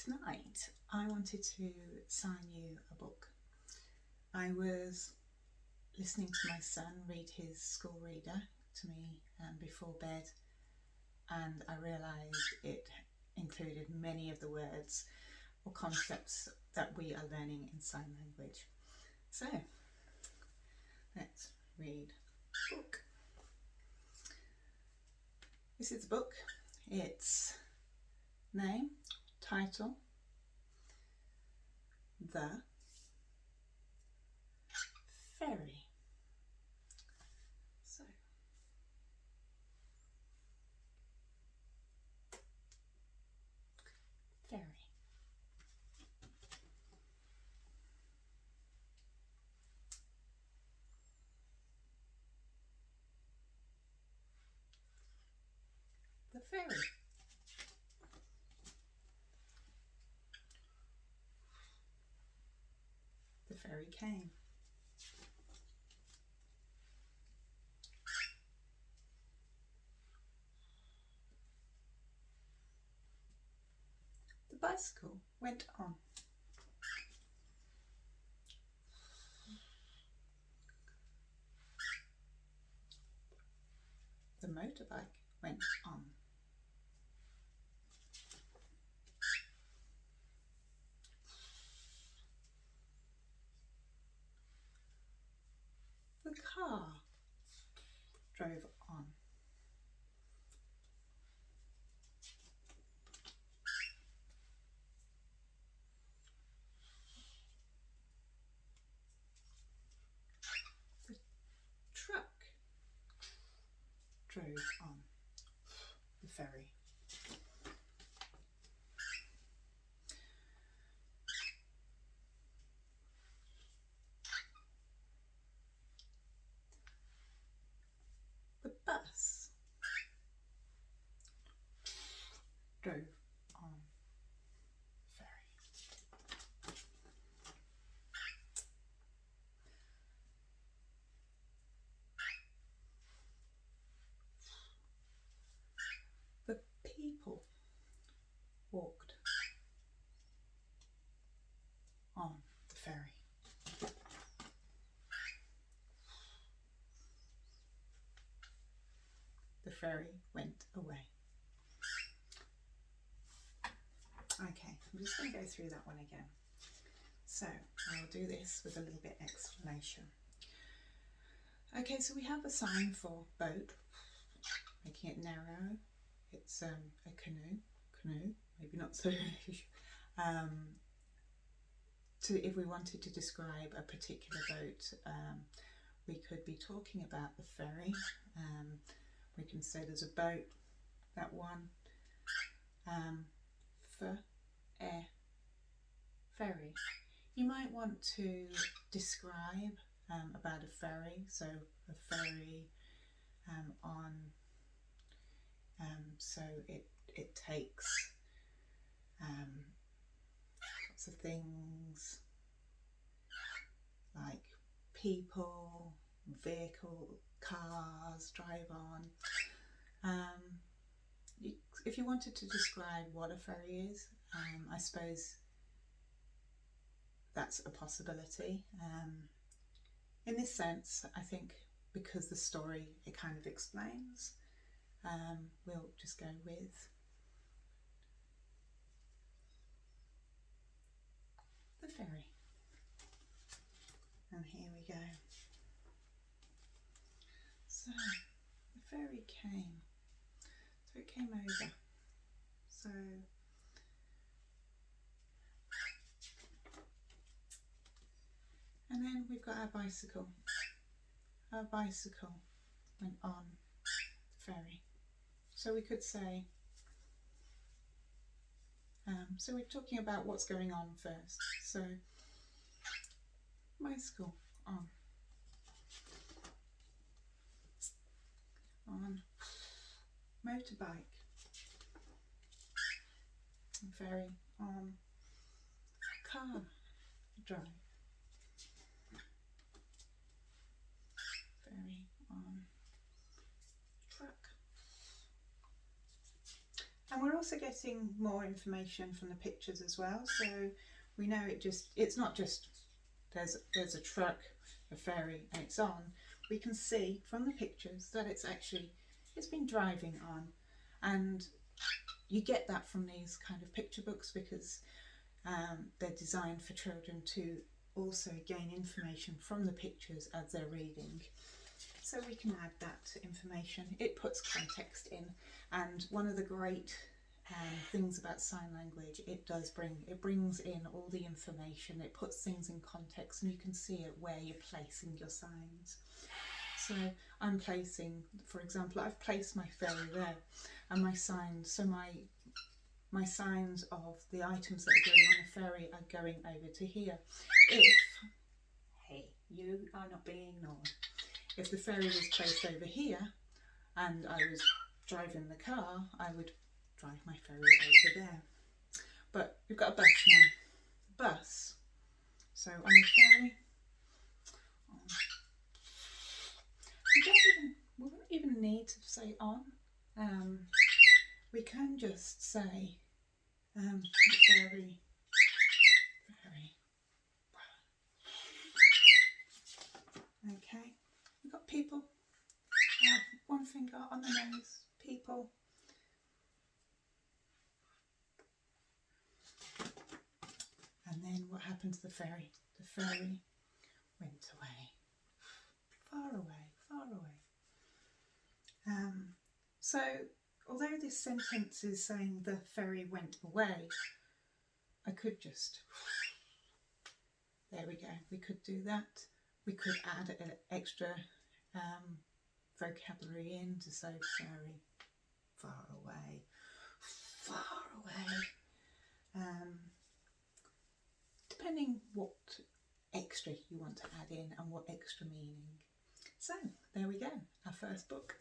Tonight I wanted to sign you a book. I was listening to my son read his school reader to me before bed, and I realised it included many of the words or concepts that we are learning in sign language. So let's read the book. This is the book. Its name, title, The Ferry. So Ferry. The ferry. The ferry came. The bicycle went on. The motorbike went on. The car drove on. The truck drove on. The ferry. The bus drove on. Ferry. The people walked on the ferry. The ferry went away. Okay, I'm just going to go through that one again. So I'll do this with a little bit explanation. Okay, so we have a sign for boat, making it narrow. It's a canoe, maybe not so. If we wanted to describe a particular boat, we could be talking about the ferry. We can say there's a boat, that one. Ferry. You might want to describe about a ferry. So a ferry on. So it takes lots of things like people, vehicle, cars drive on. If you wanted to describe what a ferry is, I suppose that's a possibility. In this sense, I think because the story it kind of explains, we'll just go with the ferry. And here we go. So the ferry came. So it came over. So and then we've got our bicycle. Our bicycle went on the ferry. So we could say, so we're talking about what's going on first. So bicycle on. Motorbike. Ferry on. Car drive. Ferry on. Truck. And we're also getting more information from the pictures as well. So we know it's not just there's a truck, a ferry, and it's on. We can see from the pictures that it's been driving on, and you get that from these kind of picture books because they're designed for children to also gain information from the pictures as they're reading. So we can add that information. It puts context in, and one of the great things about sign language, it brings in all the information. It puts things in context, and you can see it where you're placing your signs. So I'm placing, for example, I've placed my ferry there, and my signs. So my signs of the items that are going on the ferry are going over to here. Hey, you are not being ignored. If the ferry was placed over here and I was driving the car, I would drive my ferry over there. But we've got a bus now. Bus. So on the ferry, we don't even need to say on. We can just say ferry. Okay, we've got people. One finger on the nose. People. And then what happened to the ferry? The ferry went away. Far away, far away. So although this sentence is saying the ferry went away, I could just, there we go, we could do that. We could add an extra vocabulary in to say ferry, far away, far away. Depending what extra you want to add in and what extra meaning. So there we go, our first book.